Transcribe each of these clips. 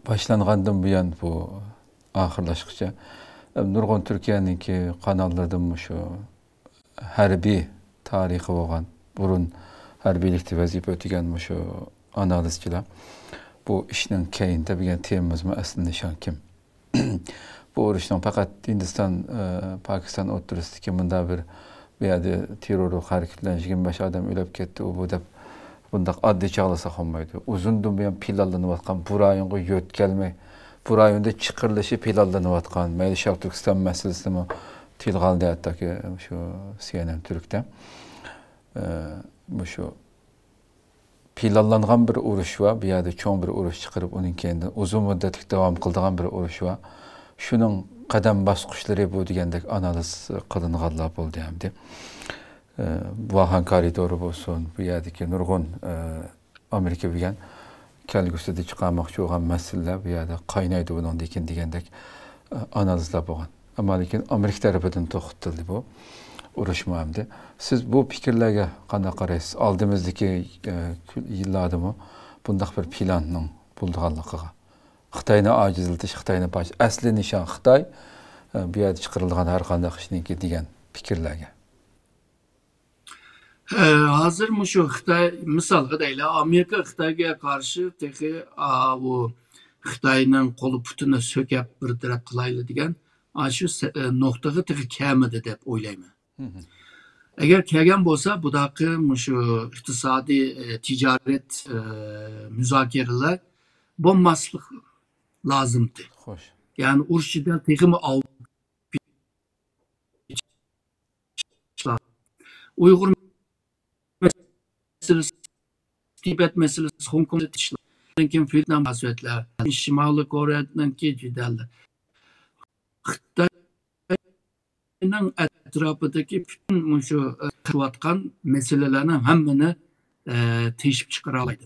başlanğandan buyan bu ahırlaşqıça nurgun Türkiye'ninki kanallardan şu hərbi tarixi olan burun hərbilikdə vəzifə ötügən şu analizçiler bu işinin keyinde bir temamız mı aslında nişan kim? Bu uğraştan fakat Hindistan, Pakistan oturuştu ki bunda bir yerde terörü hareketlenişken baş adam ölüp gitti. O bu da bunda adli çağlasa olmaydı. Uzun bir pilallanıp atkan, bu rayonga yöt gelme, bu rayonda çıkırlışı pilallanıp atkan, Meyli Şark Türkistan meselesi mi tilgaldi hatta ki şu CNN Türk'te. Bu şu pilallanğan bir uğraş var, bir yerde çoğun bir uğraş çıkarıp onun kendine uzun müddetlik devam kıldığan bir uğraş var. Şunun qadam basqıçları bu degендek analiz qılınğanlar boldu hamdi. Vahan koridoru bolsun, bu yerdeki nurgun Amerika bilgen kelgüsüde çıkarmakçı olan meseleler bu yerde qaynaydı bunun degендek analizler bolğan. Ama lekin Amerika tarafından toxutuldu bu uğraşma hamdi. Siz bu fikirlerge qanday qaraysiz? Aldığımızdaki yıllarda mı bundaq bir planның bulduğanlıqıga? Xitayni acizlitish, Xitayni baş. Asli nişan Xitay, bu yerda chiqarilgan har qanday ishniki degan fikrlarga. Hazır mı şu Xitay misalga deyli Amerika Xitayga qarşı texi bu Xitayning qo'li putini sökep bir taraf qilayli degan shu nuqtaga texi kamidi deb o'ylayman. Eğer kelgan bo'lsa, budaqi shu iqtisodiy tijorat müzakereler bo'lmaslik lazımdı. Xo'sh. Yani urushchidan texmi al Uyghur meselesi, Tibet meselesi, Hong Kong meselesi, Vietnam meselesi, Şimali Kore'ninki ciddiler. Xitayning etrafındaki bütün şu kıvatkan meselelerin hemini teşvik çıkaralaydı.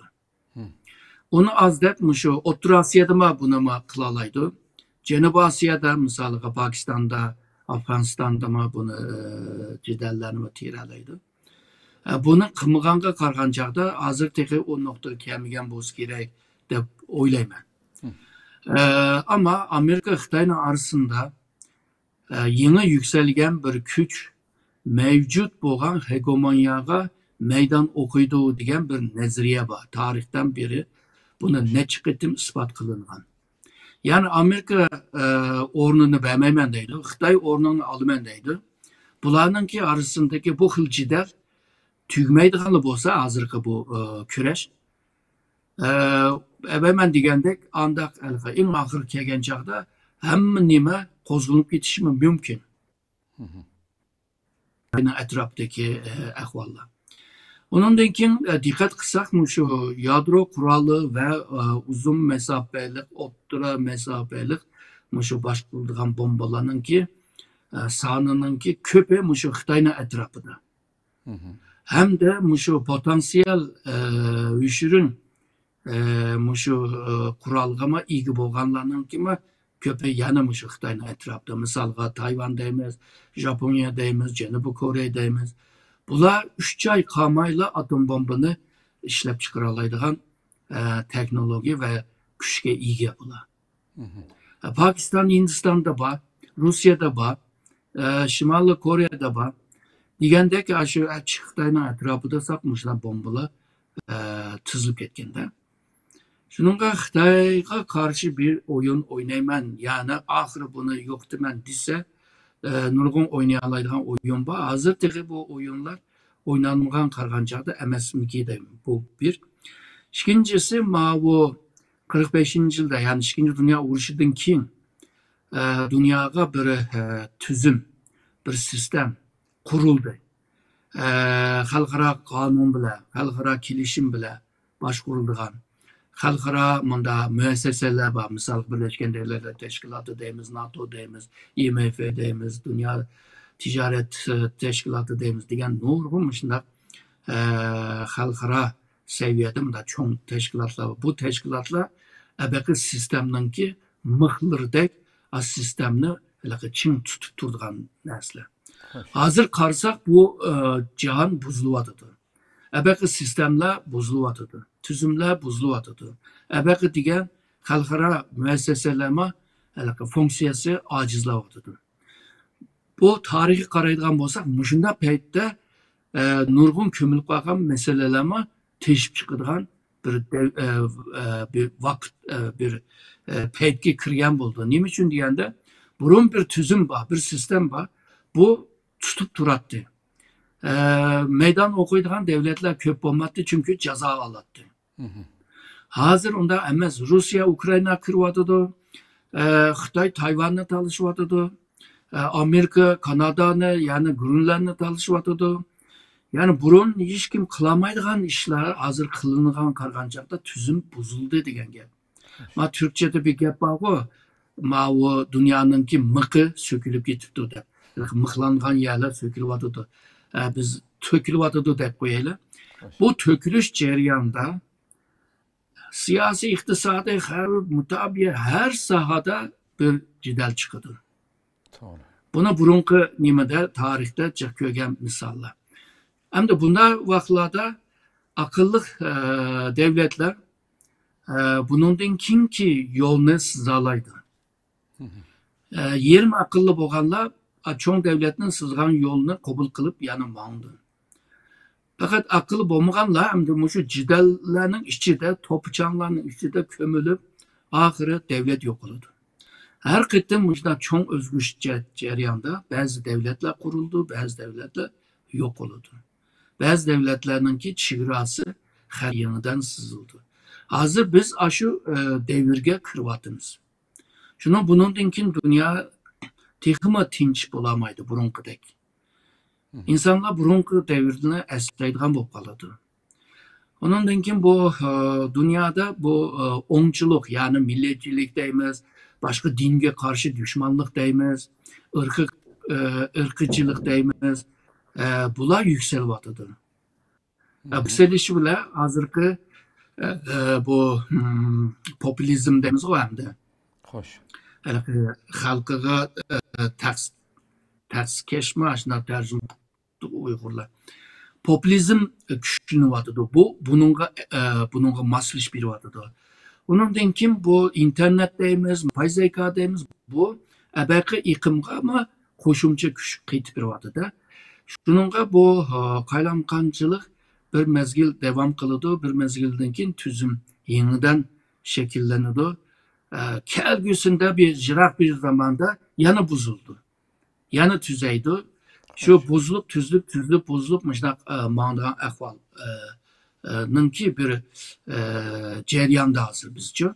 Onu az dep şu Orta Asya'da mı bunu mu kılalaydı? Cenubi Asya'da mesela Pakistan'da, Afganistan'da mı bunu ciddilerini tiralaydı. Bunu kımıganğa kargancaqda hazır teki o nokta kemigen boz gerek dep oylayman. Ama Amerika Xitayning arasında yeni yükselgen bir güç mevcut boğan hegemonyaga meydan okuydu degan bir nezriye var. Tarihten biri bunu ne çıkıtım ispat kılıngan. Yani Amerika ornunu vermeymen deydi, Xitay ornunu alımen deydi. Bularınki arasındaki bu xil cidel tügmeydiğanlı bolsa hazırki bu küreş. Hemen degendek andak en ahır kelgen çağda hem nime kozulup gitişimi mümkün. Aynı etraftaki ahvallar. Onundan keyin dikkat kılsak şu yadro kuralı ve uzun mesafelik, orta mesafelik şu başkırılgan bombalarının ki sanının ki köpe şu Xitayning etrafında. Hem de şu potansiyel üşürün şu kuralgama ilgi bolganlarının ki köpe yanı şu Xitayning etrafında. Misalga Tayvan deymiz, Japonya deymiz, Cenubi Kore deymiz. Bular 3 ay kamayla atom bombını işlep çıkaralaydıgan teknoloji ve güçke iyi bular. Pakistan, Hindistan'da var, Rusya'da var, Şimali Kore'de var. Digendek aşı Xitayning etrafında sapmışlar bombalar tızılıp ketkende. Şununla Xitayga karşı bir oyun oynayman, yani ahırı bunu yok demen dese, nurgun oynayalaydıgan oyun var. Hazır teki bu oyunlar oynanmagan kargancaqda emesmiki deyim. Bu bir. İkincisi bu 45. yılda yani 2. Dünya Uruşu'dan keyin dünyaga bir tüzüm, bir sistem kuruldu. Xalqaro qonun bilan, xalqaro kelishim bilan boshqarilgan. Xalqaro munda müesseseler var. Misal Birleşken Devletler Teşkilatı deymiz, NATO deymiz, IMF deymiz, Dünya Ticaret Teşkilatı deymiz degan nurgun şunda xalqaro seviyede munda çoğun teşkilatlar var. Bu teşkilatlar ebeki sistemninki mıhlırdek az sistemni çin tutup turduğan nesle. Hazır karsak bu cihan buzluvatıdır. Ebeki sistemler buzluvatıdır. Tüzümler buzluvatıdır. Ebeki digen xalqaro müesseseleme funksiyasi acizlavatıdır. Bu tarihi qaraydigan bolsak, muşunda paytda nurgun kömülüp qalgan meselelerime teşip çıkıdığan bir vakt, bir paytga kirgan bo'ldi. Nima uchun deganda, burun bir tüzüm var, bir sistem var. Bu tutup turatdı. Meydan okuyduğun devletler köp olmadı çünkü ceza alattı. Hazır onda emas. Rusya, Ukrayna kırvadıdı. Xitay, Tayvan'la talışvadıdı. Amerika, Kanada'nı, yani Grönland'la talışvadıdı. Yani burun hiç kim kılamaydıgan işler hazır kılınıgan kargancakta tüzüm bozuldu degen gap. Ma Türkçe'de bir gap var o. Ma o dünyanın ki mıkı sökülüp getipti dep. Mıklangan yerler sökülüvatıdı. Biz tökülüvatıdı dep koyayla. Bu tökülüş ceryanında siyasi, iktisadi, mutabiye her sahada bir cidel çıkıdı. Buna burunku nimede tarihte çekiyorgen misallar. Hem de bunda vaktlarda akıllı devletler bunun kim ki yolunu sızalaydı. 20 akıllı boğanlar çoğun devletinin sızgan yolunu kabul kılıp yanılmandı. Fakat akıllı boğmaganlar hem de şu cidellerinin içinde, topuçanlarının içinde kömülüp ahire devlet yok oldu. Her kıtın bu çoğun özgür cereyanda bazı devletler kuruldu, bazı devletler yok oldu. Bazı devletlerinin ki çigrası her yanıdan sızıldı. Hazır biz aşı devirge kırvatımız. Şunu bunun dinkin dünya tekima tinç bulamaydı burunkudek. İnsanlar burunku devirine esiraydıgan bolup kaladı. Onun dinkin bu dünyada bu oңçuluk yani milletçilik deymiz, başka dinge karşı düşmanlık deymiz, ırkıcılık deymiz. Bular yükselvatıdır. Yükselişi bile hazırki bu popülizm deymiz o hem de. Hoş. Halkıga ters keşme aşına tercüme Uygurlar. Popülizm güçlünü vatıdır. Bununla masliş biri vatıdır. Onun denkim bu internet deymiz, pay zeka deymiz, bu belki ikimga ama koşumça güç kıyıt bir vatıdır. Şununla bu kaylamkancılık bir mezgil devam kılıdı, bir mezgilden keyin tüzüm yeniden şekilleniyordu. Kelgüsünde bir jirak bir zamanda yanı bozuldu. Yanı tüzeydi. Şu bozulup tüzlüp bozulup mağdan ahval nınki bir cereyanda hazır bizce.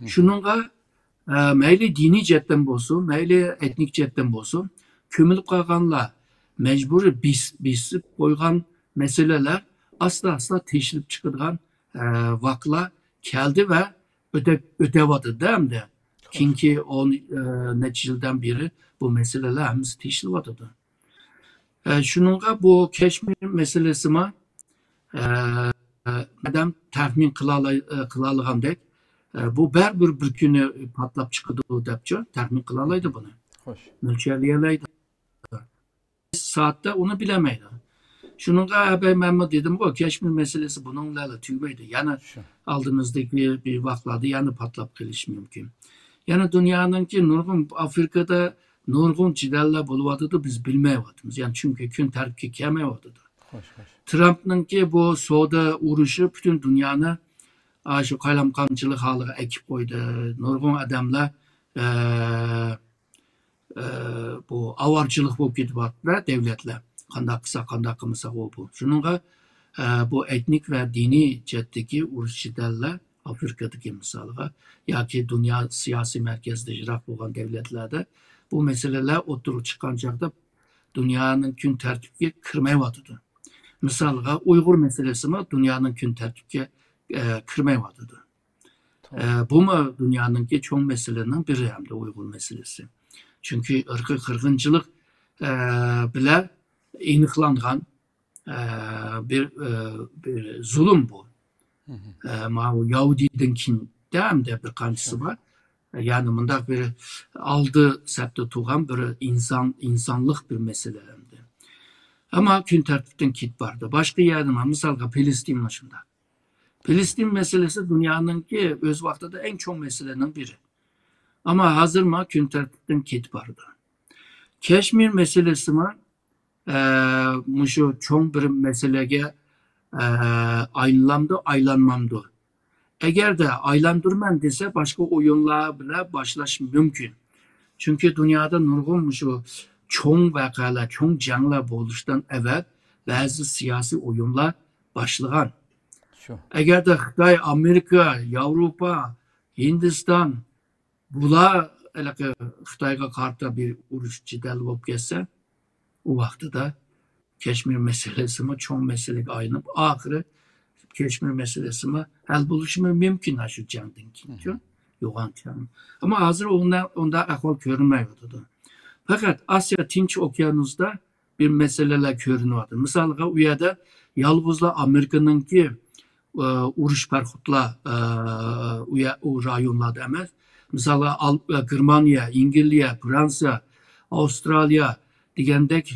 Şununla meyli dini cetten bolsun, meyli etnik cetten bolsun, kömülüp kalganlar mecburi bisip koygan meseleler asla teşrip çıkırgan vakla geldi ve ödevadı değil mi de? Çünkü o neticeden biri bu meseleler hemiz teşrivatıdır. Şununla bu Keşmir meselesi mi madem tahmin kılalıgan dek bu bir günü patlap çıkıdı depçe tahmin kılalaydı bunu. Mülçerleyeleydi. Saatte onu bilemeydi. Şununla ben dedim bu Keşmir meselesi bununla tüymeydi. Yani aldığımızdaki bir vaktlarda yani patlap geliş mümkün. Yani dünyanın ki nurgun Afrika'da nurgun cideller buluvadıdı biz bilmeyevadımız. Yani çünkü kün terki kemeyevadıdı. Trump'ın ki bu soda uğruşu bütün dünyanı şu kaylamkancılık haline ekip koydu. Nurgun adamlar bu avarcılık bu gidivatlar devletler. Kandak kımısa o bu. Şununla bu etnik ve dini cetteki uruş cideller Afrika'daki misalga ya ki dünya siyasi merkezde jirak olan devletlerde bu meseleler oturup çıkancakta dünyanın kün tertipke kırmayvatıdı. Misalga Uygur meselesi mi dünyanın kün tertipke kırmayvatıdı. Bu mu dünyanın ki çoğun meselelerinin biri hem de Uygur meselesi. Çünkü ırkı kırgıncılık bile iniklangan bir zulüm bu. Yahudi'den kin hem de bir kancısı var. Yani bunda bir aldı septe tuğan bir insanlık bir mesele hem de. Ama kün tertipten kit vardı. Başka yerden var. Misalga Filistin başında. Filistin meselesi dünyanınki öz vaxtıda en çok meselenin biri. Ama hazır mı gün tertipten ketip bardı. Keşmir meselesi mi şu çok bir meselege aylandı, aylanmamdı. Eğer de aylandırman dese başka oyunlar bile başlaş mümkün. Çünkü dünyada nurgun şu çoğun vakalar, çoğun canlar buluştan evvel bazı siyasi oyunlar başlayan. Şu. Eğer de Xitay, Amerika, Avrupa, Hindistan bular Xitayga karşı bir uruş cidal bolup geçse, o vakti da Keşmir meselesi mi çoğun meseleге ayınıp ahırı Keşmir meselesi mi hal buluşu mümkün şu candın ki. Yoğan canım. Ama hazır onda ahval görünmüyordu. Fakat Asya Tinç Okyanus'ta bir meseleler görünüyordu. Mesela uyada yalnızla Amerika'nın ki uruş perhutla o rayonlarda emez. Mesela Germanya, İngiltere, Fransa, Avustralya degandek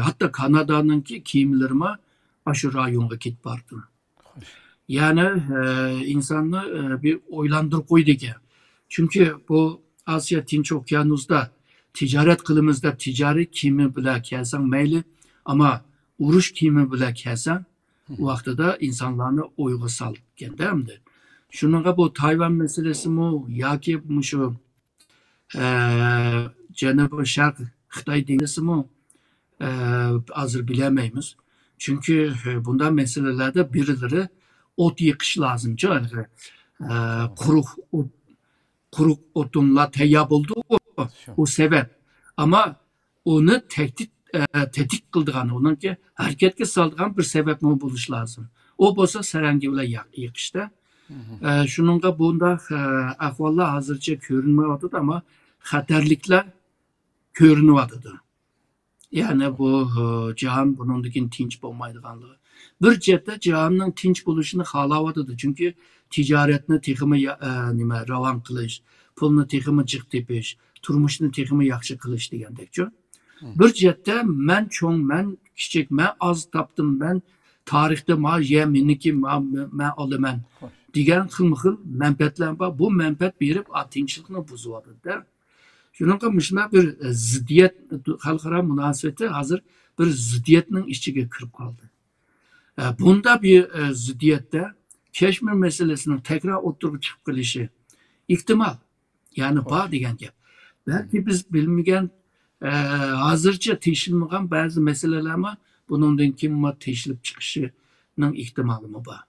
hatta Kanada'nın ki kiyimlerime aşı rayonga git bardım. Yani insanı bir oylandır koydu ki. Çünkü bu Asya Tinç Okyanus'ta ticaret kılımızda ticari kimi bile kelsen meyli ama uruş kimi bile kelsen o vakti da insanlarını oyga salıp değil mi? Şununla bu Tayvan meselesi mi ya ki şu Cenab-ı Şark Xitay dengesi mi hazır bilemeyimiz. Çünkü bundan meselelerde birileri ot yıkış lazım. Kuruk otunla teyyap oldu o sebep. Ama onu tetik kıldığını, onun ki hareketke saldığın bir sebep mi buluş lazım. O bolsa serengi bile yıkışta. Şununla bunda ahvallar hazırca görünmüyordu ama xatarlikler görünüyordu. Yani bu cihan bunundakin tinç bulmaydıganlığı. Bir cihette cihanın tinç buluşunu halavadıdı. Çünkü ticaretini teximi ravan kılış, pulunu teximi cık tepiş, turmuşunu teximi yaxşı kılış degandekçi. Bir cihette men çoğun, men kiçik, men az taptım, men tarihte ma yeminiki men alımen degen xılmıxıl menpetlen var. Bu menpet birip tinçlikini buzuvadı der. Şununla mışına bir ziddiyet, halkara münasebeti hazır bir ziddiyetinin içine kırıp kaldı. Bunda bir ziddiyette Keşmir meselesinin tekrar oturup çıkıp gelişi ihtimal. Yani bağ degen gap. Belki biz bilmegen hazırca teşilmeyen bazı meseleler ama bunun kim teşilip çıkışının ihtimali mi bağ.